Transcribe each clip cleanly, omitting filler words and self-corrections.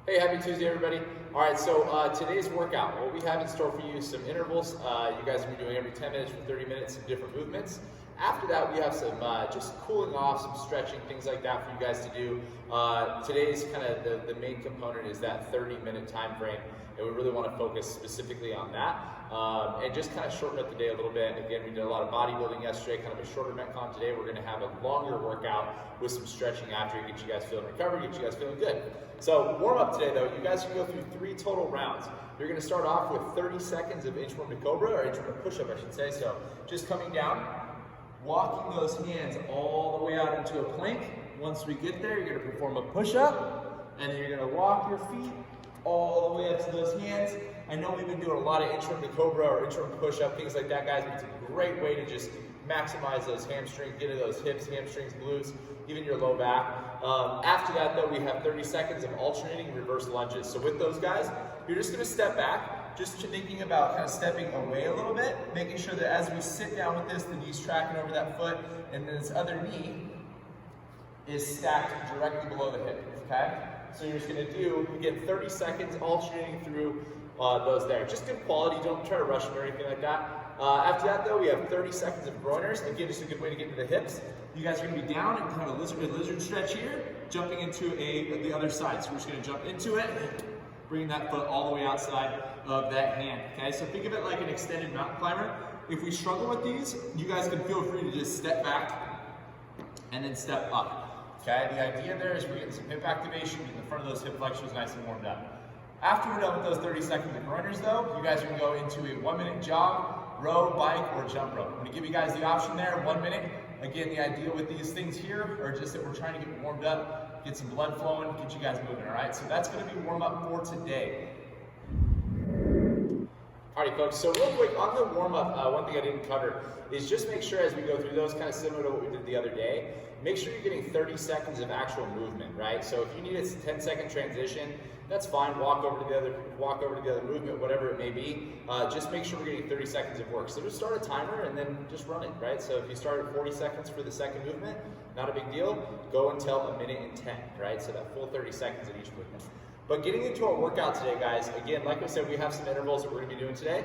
Hey, happy Tuesday, everybody. All right, so today's workout, what we have in store for you is some intervals. You guys will be doing every 10 minutes for 30 minutes of different movements. After that, we have some just cooling off, some stretching, things like that for you guys to do. Today's kind of the main component is that 30-minute time frame, and we really want to focus specifically on that and just kind of shorten up the day a little bit. Again, we did a lot of bodybuilding yesterday, kind of a shorter Metcon today. We're going to have a longer workout with some stretching after, get you guys feeling recovered, get you guys feeling good. So warm up today though, you guys can go through 3 total rounds. You're gonna start off with 30 seconds of inchworm to cobra, or inchworm to push-up I should say. So just coming down, walking those hands all the way out into a plank. Once we get there, you're gonna perform a push-up, and then you're gonna walk your feet all the way up to those hands. I know we've been doing a lot of inchworm to cobra or inchworm push-up, things like that, guys, but it's a great way to just maximize those hamstrings, get into those hips, hamstrings, glutes, even your low back. After that though, we have 30 seconds of alternating reverse lunges. So with those guys, you're just gonna step back, just thinking about kind of stepping away a little bit, making sure that as we sit down with this, the knee's tracking over that foot, and then this other knee is stacked directly below the hip, okay? So you're just gonna do, again, 30 seconds alternating through those there. Just good quality, don't try to rush them or anything like that. After that though, we have 30 seconds of groiners. Again, just a good way to get to the hips. You guys are gonna be down and kind of lizard stretch here, jumping into the other side. So we're just gonna jump into it, bringing that foot all the way outside of that hand, okay? So think of it like an extended mountain climber. If we struggle with these, you guys can feel free to just step back and then step up, okay? The idea there is we're getting some hip activation, getting the front of those hip flexors nice and warmed up. After we're done with those 30 seconds of groiners though, you guys are gonna go into a 1-minute jog, row, bike, or jump rope. I'm gonna give you guys the option there, 1 minute. Again, the idea with these things here are just that we're trying to get warmed up, get some blood flowing, get you guys moving, all right? So that's gonna be warm up for today. Alrighty folks, so real quick on the warm up, one thing I didn't cover is just make sure as we go through those, kind of similar to what we did the other day, make sure you're getting 30 seconds of actual movement, right? So if you need a 10-second transition, that's fine. Walk over to the other movement, whatever it may be. Just make sure we're getting 30 seconds of work. So just start a timer and then just run it, right? So if you start at 40 seconds for the second movement, not a big deal. Go until 1:10, right? So that full 30 seconds of each movement. But getting into our workout today, guys, again, like I said, we have some intervals that we're gonna be doing today.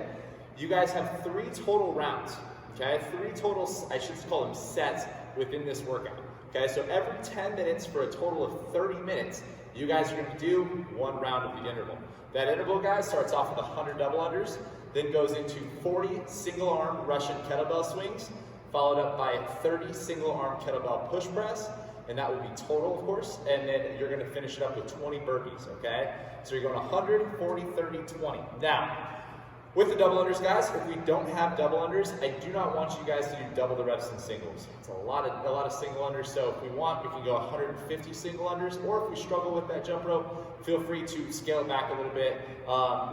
You guys have 3 total rounds, okay? 3 total, I should call them sets within this workout, okay? So every 10 minutes for a total of 30 minutes, you guys are gonna do 1 round of the interval. That interval, guys, starts off with 100 double unders, then goes into 40 single arm Russian kettlebell swings, followed up by 30 single arm kettlebell push press, and that will be total, of course, and then you're gonna finish it up with 20 burpees, okay? So you're going 100, 40, 30, 20. Now, with the double unders, guys, if we don't have double unders, I do not want you guys to do double the reps in singles. It's a lot of single unders, so if we want, we can go 150 single unders, or if we struggle with that jump rope, feel free to scale it back a little bit.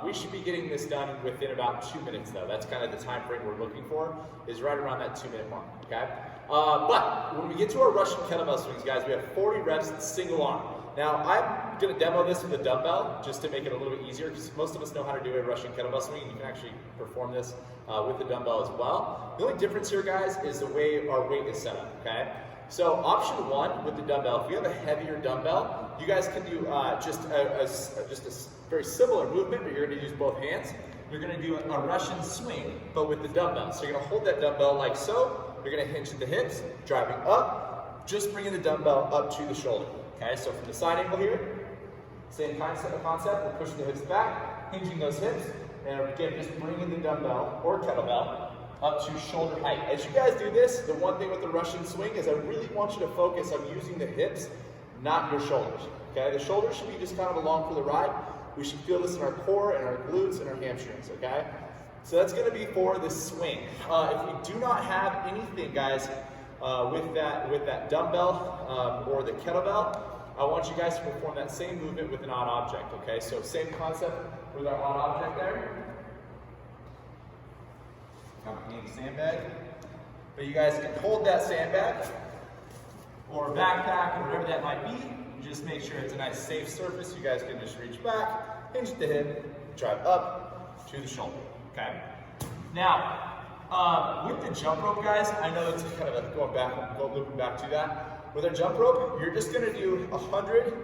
We should be getting this done within about 2 minutes though. That's kind of the time frame we're looking for, is right around that 2-minute mark, okay? But when we get to our Russian kettlebell swings, guys, we have 40 reps single arm. Now, I'm gonna demo this with a dumbbell just to make it a little bit easier, because most of us know how to do a Russian kettlebell swing, and you can actually perform this with the dumbbell as well. The only difference here, guys, is the way our weight is set up, okay? So option 1 with the dumbbell, if you have a heavier dumbbell, you guys can do just a very similar movement, but you're gonna use both hands. You're gonna do a Russian swing, but with the dumbbell. So you're gonna hold that dumbbell like so, you're gonna hinge at the hips, driving up, just bringing the dumbbell up to the shoulder. Okay, so from the side angle here, same concept, we're pushing the hips back, hinging those hips, and again, just bringing the dumbbell or kettlebell up to shoulder height. As you guys do this, the one thing with the Russian swing is I really want you to focus on using the hips, not your shoulders. Okay, the shoulders should be just kind of along for the ride. We should feel this in our core and our glutes and our hamstrings, okay? So that's gonna be for the swing. If we do not have anything, guys, with that dumbbell or the kettlebell, I want you guys to perform that same movement with an odd object, okay? So same concept with our odd object there. Accompanying sandbag. But you guys can hold that sandbag or backpack or whatever that might be. Just make sure it's a nice safe surface. You guys can just reach back, hinge at the hip, drive up to the shoulder, okay? Now, with the jump rope, guys, I know it's kind of looping back to that. With our jump rope, you're just gonna do 100,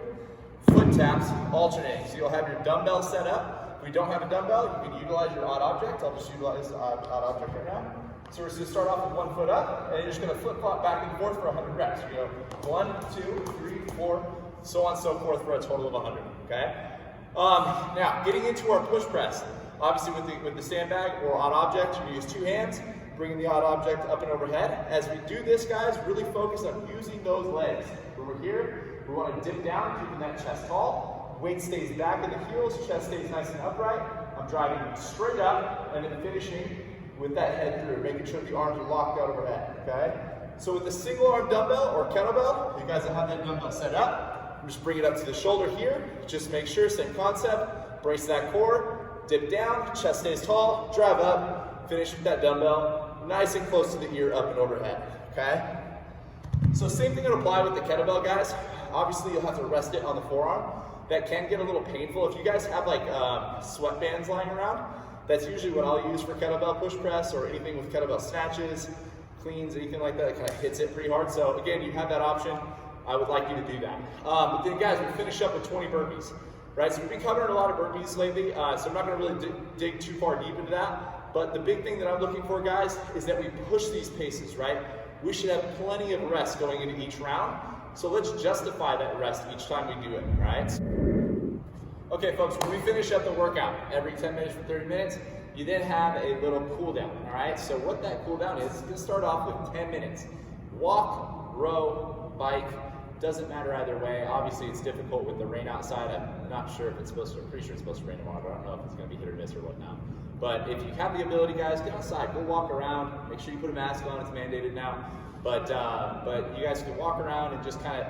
foot taps alternating. So you'll have your dumbbell set up. If we don't have a dumbbell, you can utilize your odd object. I'll just utilize odd object right now. So we're just gonna start off with 1 foot up, and you're just gonna flip flop back and forth for 100 reps. You go 1, 2, 3, 4, so on and so forth for a total of 100, okay? Now, getting into our push press. Obviously with the sandbag or odd object, you're gonna use 2 hands, bringing the odd object up and overhead. As we do this, guys, really focus on using those legs. When we're here, we wanna dip down, keeping that chest tall. Weight stays back in the heels, chest stays nice and upright. I'm driving straight up and then finishing with that head through, making sure the arms are locked out overhead, okay? So with the single arm dumbbell or kettlebell, you guys will have that dumbbell set up. Just bring it up to the shoulder here. Just make sure, same concept, brace that core, dip down, chest stays tall, drive up, finish with that dumbbell, nice and close to the ear, up and overhead, okay? So same thing would apply with the kettlebell, guys. Obviously, you'll have to rest it on the forearm. That can get a little painful. If you guys have like sweatbands lying around, that's usually what I'll use for kettlebell push press or anything with kettlebell snatches, cleans, anything like that. It kind of hits it pretty hard. So again, you have that option. I would like you to do that. But then guys, we finish up with 20 burpees, right? So we've been covering a lot of burpees lately, so I'm not gonna really dig too far deep into that. But the big thing that I'm looking for, guys, is that we push these paces, right? We should have plenty of rest going into each round. So let's justify that rest each time we do it, right? Okay, folks, when we finish up the workout, every 10 minutes for 30 minutes, you then have a little cool down, all right? So what that cool down is gonna start off with 10 minutes. Walk, row, bike, doesn't matter either way. Obviously, it's difficult with the rain outside. I'm not sure if it's supposed to, I'm pretty sure it's supposed to rain tomorrow, but I don't know if it's gonna be hit or miss or whatnot. But if you have the ability, guys, get outside, go walk around, make sure you put a mask on, it's mandated now. But you guys can walk around and just kind of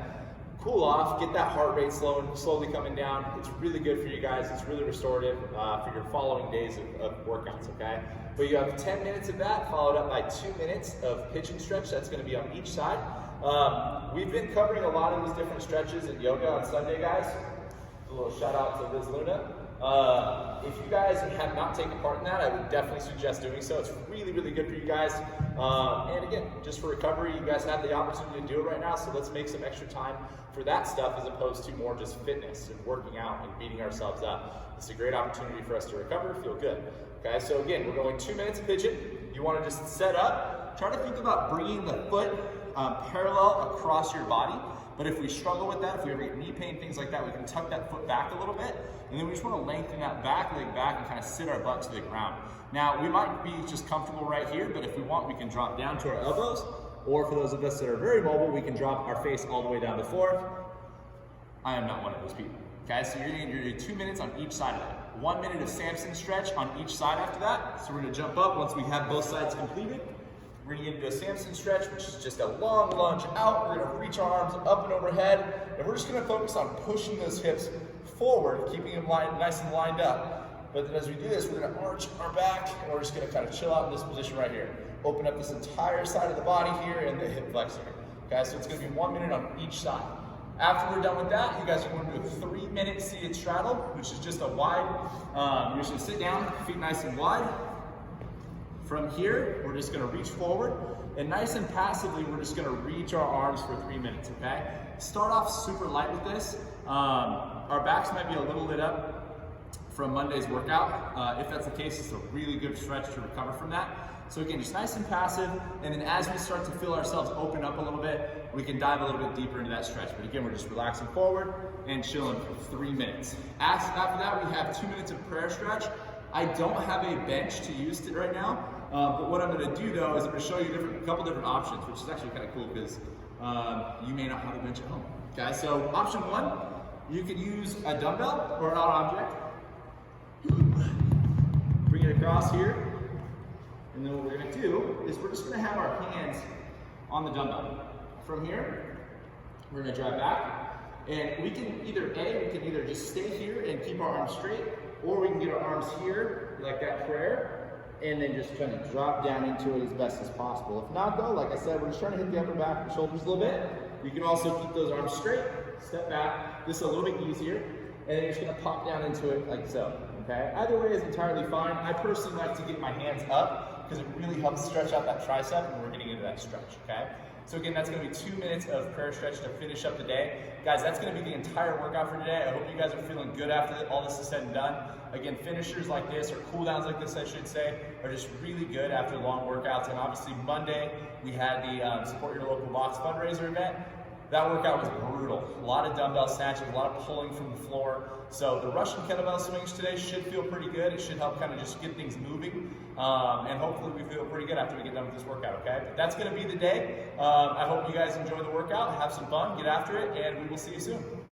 cool off, get that heart rate slowly coming down. It's really good for you guys. It's really restorative for your following days of workouts, okay? But you have 10 minutes of that, followed up by 2 minutes of pitch and stretch. That's gonna be on each side. We've been covering a lot of these different stretches in yoga on Sunday, guys. A little shout out to Liz Luna. If you guys have not taken part in that, I would definitely suggest doing so. It's really, really good for you guys. And again, just for recovery, you guys have the opportunity to do it right now, so let's make some extra time for that stuff as opposed to more just fitness and working out and beating ourselves up. It's a great opportunity for us to recover, feel good. Okay, so again, we're going 2 minutes of pigeon. You want to just set up, try to think about bringing the foot parallel across your body. But if we struggle with that, if we ever get knee pain, things like that, we can tuck that foot back a little bit. And then we just want to lengthen that back leg back and kind of sit our butt to the ground. Now, we might be just comfortable right here, but if we want, we can drop down to our elbows. Or for those of us that are very mobile, we can drop our face all the way down the floor. I am not one of those people. Okay, so you're gonna do 2 minutes on each side of that. 1 minute of Samson stretch on each side after that. So we're gonna jump up once we have both sides completed. We're gonna get into a Samson stretch, which is just a long lunge out. We're gonna reach our arms up and overhead, and we're just gonna focus on pushing those hips forward, keeping them nice and lined up. But then as we do this, we're gonna arch our back, and we're just gonna kind of chill out in this position right here. Open up this entire side of the body here and the hip flexor. Okay, so it's gonna be 1 minute on each side. After we're done with that, you guys are going to do a 3-minute seated straddle, which is just a wide, you're just gonna sit down, feet nice and wide. From here, we're just gonna reach forward, and nice and passively, we're just gonna reach our arms for 3 minutes, okay? Start off super light with this. Our backs might be a little lit up from Monday's workout. If that's the case, it's a really good stretch to recover from that. So again, just nice and passive, and then as we start to feel ourselves open up a little bit, we can dive a little bit deeper into that stretch. But again, we're just relaxing forward and chilling for 3 minutes. After that, we have 2 minutes of prayer stretch. I don't have a bench to use right now, but what I'm gonna do though is I'm gonna show you a couple different options, which is actually kind of cool because you may not have a bench at home. Okay, so option 1, you can use a dumbbell or an odd object. Bring it across here. And then what we're gonna do is we're just gonna have our hands on the dumbbell. From here, we're gonna drive back, and we can either just stay here and keep our arms straight, or we can get our arms here, like that prayer, and then just try to drop down into it as best as possible. If not though, like I said, we're just trying to hit the upper back and shoulders a little bit. You can also keep those arms straight, step back. This is a little bit easier, and then you're just gonna pop down into it like so, okay? Either way is entirely fine. I personally like to get my hands up, because it really helps stretch out that tricep when we're getting into that stretch, okay? So again, that's gonna be 2 minutes of prayer stretch to finish up the day. Guys, that's gonna be the entire workout for today. I hope you guys are feeling good after all this is said and done. Again, finishers like this, or cool downs like this, I should say, are just really good after long workouts. And obviously Monday, we had the Support Your Local Box fundraiser event. That workout was brutal. A lot of dumbbell snatches, a lot of pulling from the floor. So the Russian kettlebell swings today should feel pretty good. It should help kind of just get things moving. And hopefully we feel pretty good after we get done with this workout, okay? But that's gonna be the day. I hope you guys enjoy the workout, have some fun, get after it, and we will see you soon.